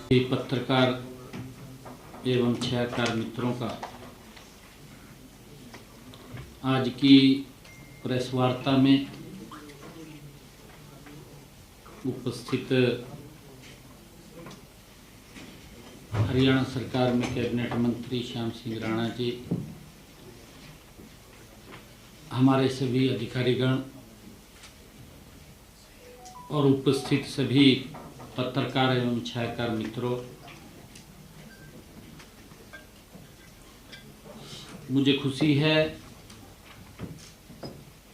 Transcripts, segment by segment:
पत्रकार एवं छायाकार मित्रों का आज की प्रेस वार्ता में उपस्थित हरियाणा सरकार में कैबिनेट मंत्री श्याम सिंह राणा जी, हमारे सभी अधिकारीगण और उपस्थित सभी पत्रकार एवं छायाकार मित्रों, मुझे खुशी है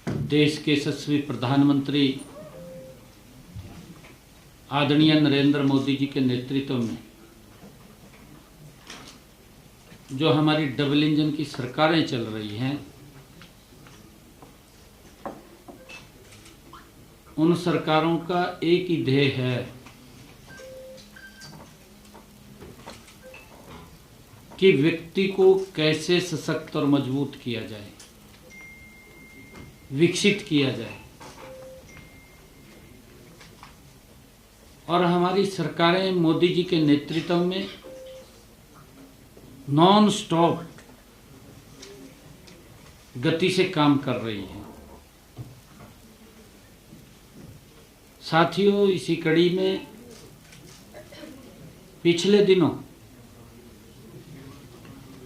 देश के यशस्वी प्रधानमंत्री आदरणीय नरेंद्र मोदी जी के नेतृत्व में जो हमारी डबल इंजन की सरकारें चल रही हैं, उन सरकारों का एक ही ध्येय है कि व्यक्ति को कैसे सशक्त और मजबूत किया जाए, विकसित किया जाए। और हमारी सरकारें मोदी जी के नेतृत्व में नॉन स्टॉप गति से काम कर रही हैं। साथियों, इसी कड़ी में पिछले दिनों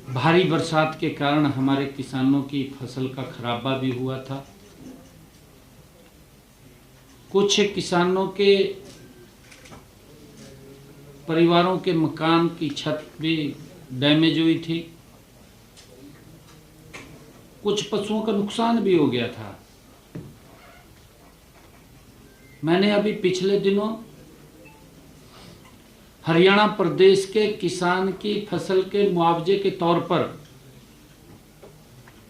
भारी बरसात के कारण हमारे किसानों की फसल का खराबा भी हुआ था। कुछ किसानों के परिवारों के मकान की छत भी डैमेज हुई थी। कुछ पशुओं का नुकसान भी हो गया था। मैंने अभी पिछले दिनों हरियाणा प्रदेश के किसान की फसल के मुआवजे के तौर पर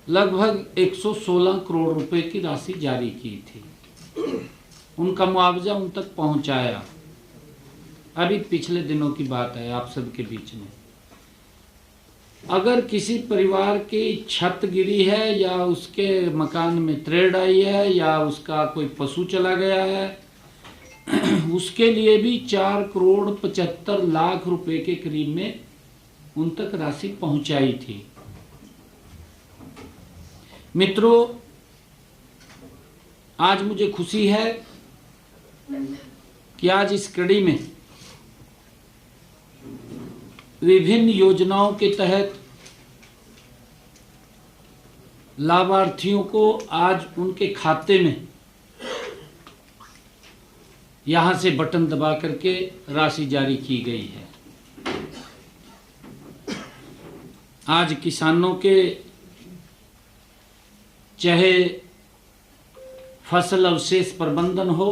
लगभग 116 करोड़ रुपए की राशि जारी की थी। उनका मुआवजा उन तक पहुंचाया। अभी पिछले दिनों की बात है आप सबके बीच में। अगर किसी परिवार की छत गिरी है या उसके मकान में त्रेड़ आई है या उसका कोई पशु चला गया है, उसके लिए भी 4 करोड़ 75 लाख रुपए के करीब में उन तक राशि पहुंचाई थी। मित्रों, आज मुझे खुशी है कि आज इस कड़ी में विभिन्न योजनाओं के तहत लाभार्थियों को आज उनके खाते में यहां से बटन दबा करके राशि जारी की गई है। आज किसानों के चाहे फसल अवशेष प्रबंधन हो,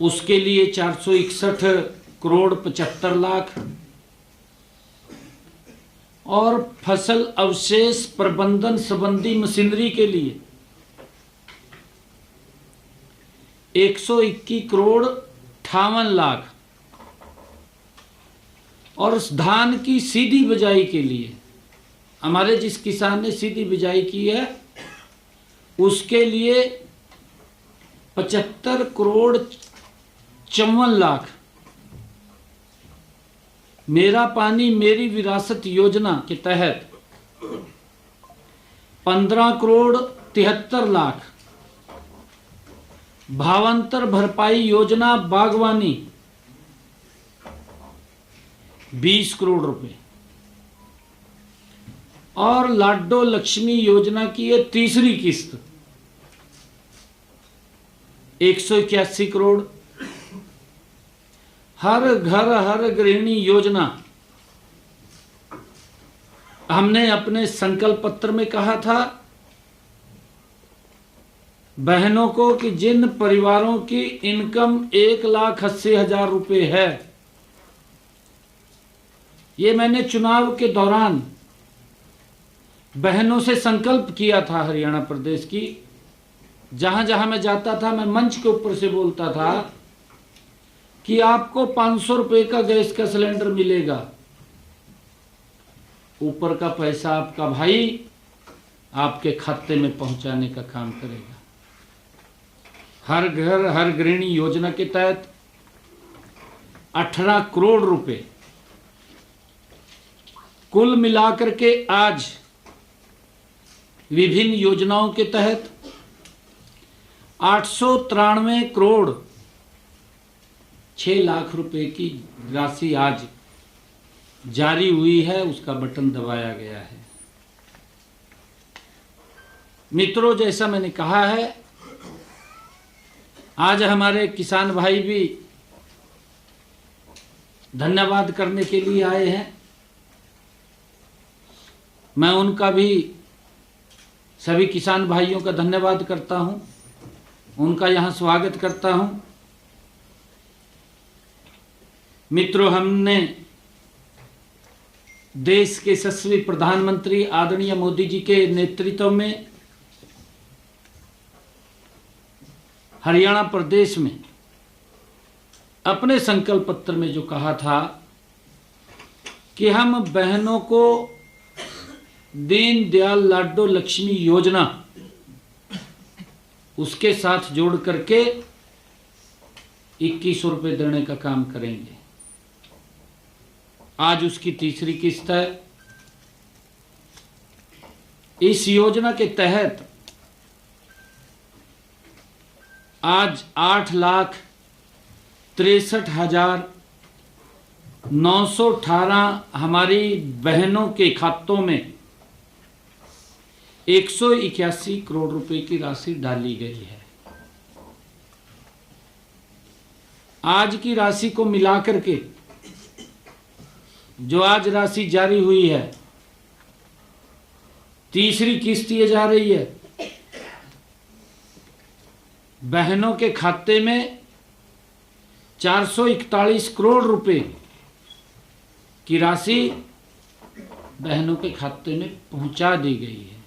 उसके लिए 461 करोड़ 75 लाख और फसल अवशेष प्रबंधन संबंधी मशीनरी के लिए 121 करोड़ 58 लाख और धान की सीधी बिजाई के लिए हमारे जिस किसान ने सीधी बिजाई की है उसके लिए 75 करोड़ 54 लाख मेरा पानी मेरी विरासत योजना के तहत 15 करोड़ 73 लाख, भावांतर भरपाई योजना बागवानी 20 करोड़ रुपए और लाडो लक्ष्मी योजना की ये तीसरी किस्त 181 करोड़। हर घर हर गृहिणी योजना हमने अपने संकल्प पत्र में कहा था बहनों को कि जिन परिवारों की इनकम 1,80,000 रुपए है, ये मैंने चुनाव के दौरान बहनों से संकल्प किया था हरियाणा प्रदेश की। जहां जहां मैं जाता था मैं मंच के ऊपर से बोलता था कि आपको 500 रुपए का गैस का सिलेंडर मिलेगा, ऊपर का पैसा आपका भाई आपके खाते में पहुंचाने का काम करेगा। हर घर हर गृहिणी योजना के तहत 18 करोड़ रुपए। कुल मिलाकर के आज विभिन्न योजनाओं के तहत 893 करोड़ 6 लाख रुपए की राशि आज जारी हुई है, उसका बटन दबाया गया है। मित्रों, जैसा मैंने कहा है, आज हमारे किसान भाई भी धन्यवाद करने के लिए आए हैं। मैं उनका भी, सभी किसान भाइयों का धन्यवाद करता हूं, उनका यहां स्वागत करता हूं। मित्रों, हमने देश के यशस्वी प्रधानमंत्री आदरणीय मोदी जी के नेतृत्व में हरियाणा प्रदेश में अपने संकल्प पत्र में जो कहा था कि हम बहनों को दीनदयाल लाडो लक्ष्मी योजना उसके साथ जोड़ करके 2100 रुपये देने का काम करेंगे। आज उसकी तीसरी किस्त है। इस योजना के तहत आज 8,63,918 हमारी बहनों के खातों में 181 करोड़ रुपए की राशि डाली गई है। आज की राशि को मिलाकर के जो आज राशि जारी हुई है, तीसरी किस्त ये जा रही है, बहनों के खाते में 441 करोड़ रुपए की राशि बहनों के खाते में पहुंचा दी गई है।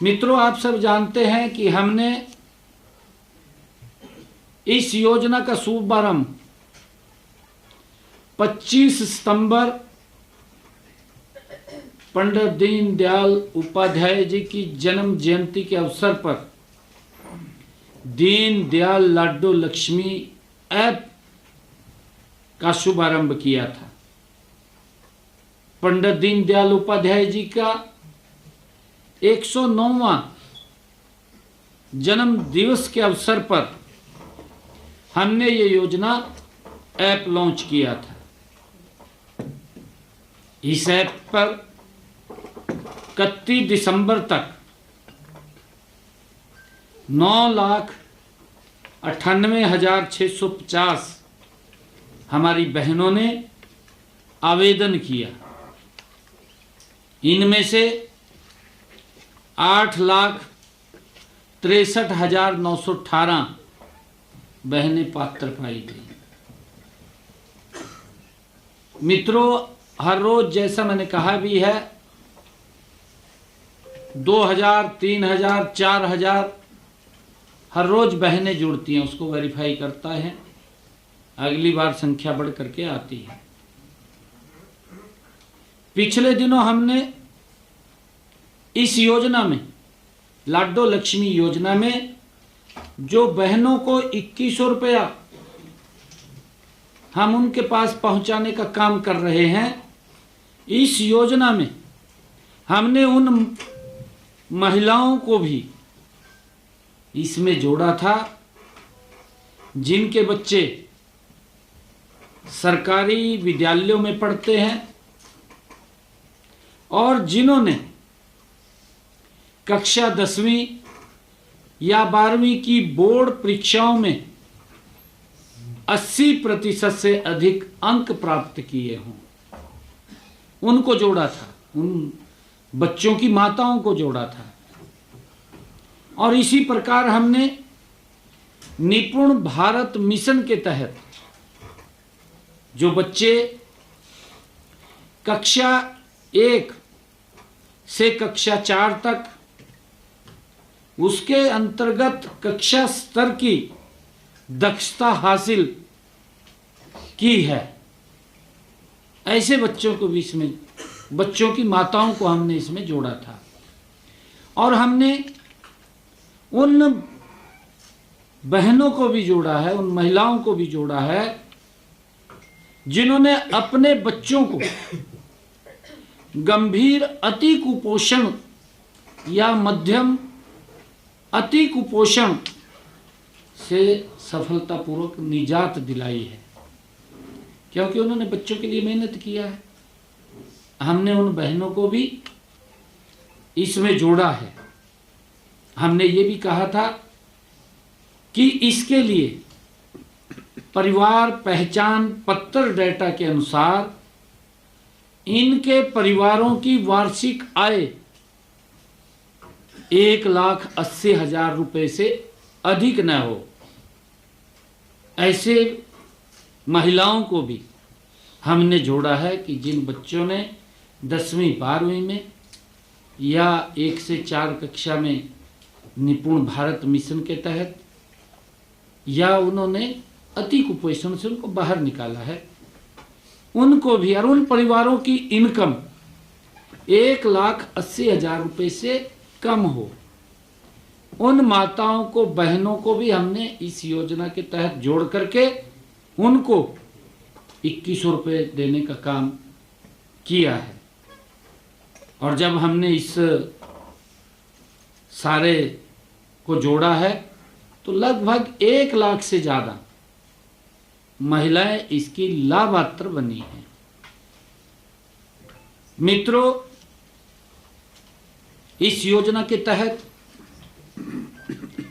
मित्रों, आप सब जानते हैं कि हमने इस योजना का शुभारंभ 25 सितंबर पंडित दीनदयाल उपाध्याय जी की जन्म जयंती के अवसर पर दीनदयाल लाडो लक्ष्मी ऐप का शुभारंभ किया था। पंडित दीनदयाल उपाध्याय जी का 109वां जन्म दिवस के अवसर पर हमने ये योजना ऐप लॉन्च किया था। इस ऐप पर 31 दिसंबर तक 9,98,650 हमारी बहनों ने आवेदन किया। इनमें से 8,63,918 बहनें पात्र पाई गई। मित्रों, हर रोज जैसा मैंने कहा भी है, 2,000, 3,000, 4,000 हर रोज बहनें जुड़ती हैं, उसको वेरीफाई करता है, अगली बार संख्या बढ़ करके आती है। पिछले दिनों हमने इस योजना में, लाडो लक्ष्मी योजना में, जो बहनों को 2100 रुपया हम उनके पास पहुंचाने का काम कर रहे हैं, इस योजना में हमने उन महिलाओं को भी इसमें जोड़ा था जिनके बच्चे सरकारी विद्यालयों में पढ़ते हैं और जिन्होंने कक्षा 10वीं या 12वीं की बोर्ड परीक्षाओं में 80% से अधिक अंक प्राप्त किए हों, उनको जोड़ा था, उन बच्चों की माताओं को जोड़ा था। और इसी प्रकार हमने निपुण भारत मिशन के तहत जो बच्चे कक्षा 1 से कक्षा 4 तक, उसके अंतर्गत कक्षा स्तर की दक्षता हासिल की है, ऐसे बच्चों को भी इसमें, बच्चों की माताओं को हमने इसमें जोड़ा था। और हमने उन बहनों को भी जोड़ा है, उन महिलाओं को भी जोड़ा है जिन्होंने अपने बच्चों को गंभीर अति कुपोषण या मध्यम अति कुपोषण से सफलतापूर्वक निजात दिलाई है, क्योंकि उन्होंने बच्चों के लिए मेहनत किया है। हमने उन बहनों को भी इसमें जोड़ा है। हमने ये भी कहा था कि इसके लिए परिवार पहचान पत्र डेटा के अनुसार इनके परिवारों की वार्षिक आय 1,80,000 रुपए से अधिक न हो, ऐसे महिलाओं को भी हमने जोड़ा है कि जिन बच्चों ने 10वीं 12वीं में या 1 से 4 कक्षा में निपुण भारत मिशन के तहत या उन्होंने अति कुपोषण से उनको बाहर निकाला है, उनको भी, और उन परिवारों की इनकम 1,80,000 रुपए से कम हो, उन माताओं को, बहनों को भी हमने इस योजना के तहत जोड़ करके उनको 2100 रुपये देने का काम किया है। और जब हमने इस सारे को जोड़ा है तो लगभग 1 लाख से ज़्यादा महिलाएं इसकी लाभार्थी बनी हैं। मित्रों, इस योजना के तहत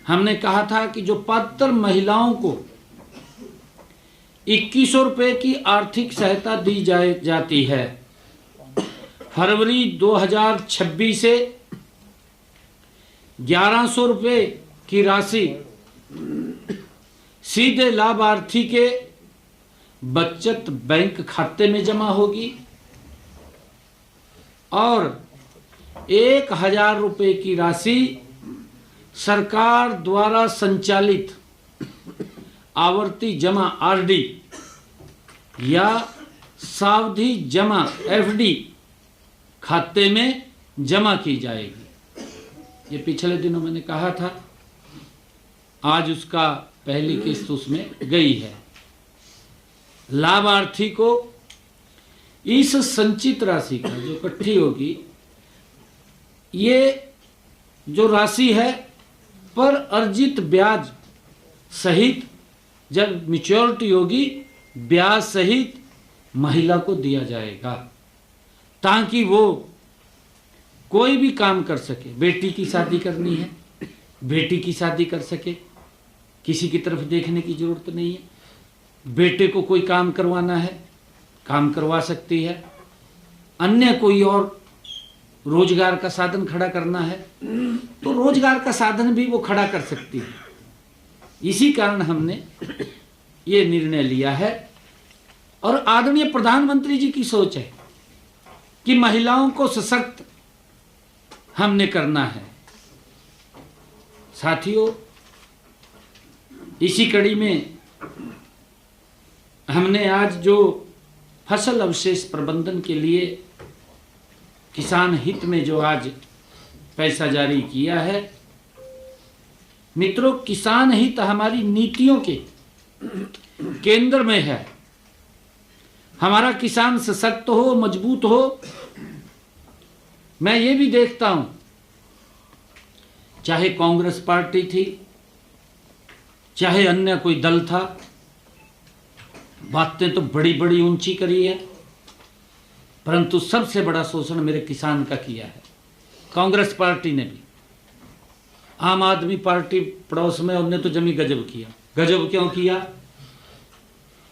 हमने कहा था कि जो पात्र महिलाओं को 2100 रुपये की आर्थिक सहायता दी जाती है, फरवरी 2026 से 1100 रुपये की राशि सीधे लाभार्थी के बचत बैंक खाते में जमा होगी और 1,000 रुपये की राशि सरकार द्वारा संचालित आवर्ती जमा आरडी या सावधि जमा एफडी खाते में जमा की जाएगी। ये पिछले दिनों मैंने कहा था, आज उसका पहली किस्त उसमें गई है। लाभार्थी को इस संचित राशि का जो इकट्ठी होगी, ये जो राशि है पर अर्जित ब्याज सहित जब मैच्योरिटी होगी ब्याज सहित महिला को दिया जाएगा, ताकि वो कोई भी काम कर सके। बेटी की शादी करनी है, बेटी की शादी कर सके, किसी की तरफ देखने की जरूरत नहीं है। बेटे को कोई काम करवाना है, काम करवा सकती है। अन्य कोई और रोजगार का साधन खड़ा करना है तो रोजगार का साधन भी वो खड़ा कर सकती है। इसी कारण हमने ये निर्णय लिया है और आदरणीय प्रधानमंत्री जी की सोच है कि महिलाओं को सशक्त हमने करना है। साथियों, इसी कड़ी में हमने आज जो फसल अवशेष प्रबंधन के लिए किसान हित में जो आज पैसा जारी किया है, मित्रों, किसान हित हमारी नीतियों के केंद्र में है। हमारा किसान सशक्त हो, मजबूत हो। मैं ये भी देखता हूं, चाहे कांग्रेस पार्टी थी, चाहे अन्य कोई दल था, बातें तो बड़ी बड़ी ऊंची करी है, परंतु सबसे बड़ा शोषण मेरे किसान का किया है कांग्रेस पार्टी ने भी। आम आदमी पार्टी पड़ोस में, उन्होंने तो जमी गजब किया। गजब क्यों किया?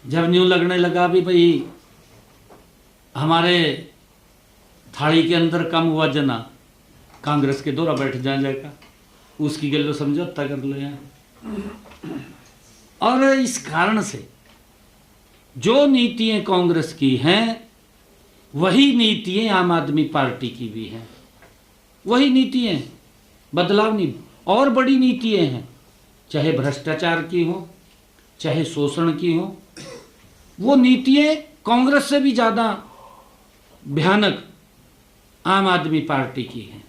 जब न्यू लगने लगा भी भाई हमारे थाली के अंदर कम हुआ जना, कांग्रेस के दौरा बैठ जाएगा, उसकी गलो समझौता कर लो यहाँ। और इस कारण से जो नीतियां कांग्रेस की हैं वही नीतियां आम आदमी पार्टी की भी हैं। वही नीतियां, बदलाव नहीं। और बड़ी नीतियां हैं, चाहे भ्रष्टाचार की हो, चाहे शोषण की हो, वो नीतियां कांग्रेस से भी ज़्यादा भयानक आम आदमी पार्टी की हैं।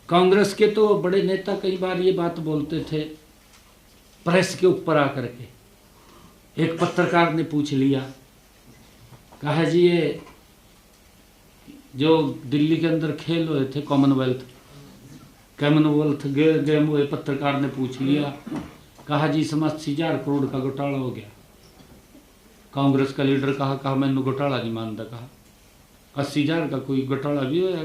कांग्रेस के तो बड़े नेता कई बार ये बात बोलते थे प्रेस के ऊपर आकर के एक पत्रकार ने पूछ लिया, कहा जी ये जो दिल्ली के अंदर खेल हुए थे कॉमनवेल्थ गेम हुए, पत्रकार ने पूछ लिया, कहा जी इसमें 80,000 करोड़ का घोटाला हो गया। कांग्रेस का लीडर कहा मैंने घोटाला नहीं मानता, कहा 80,000 का कोई घोटाला भी होया।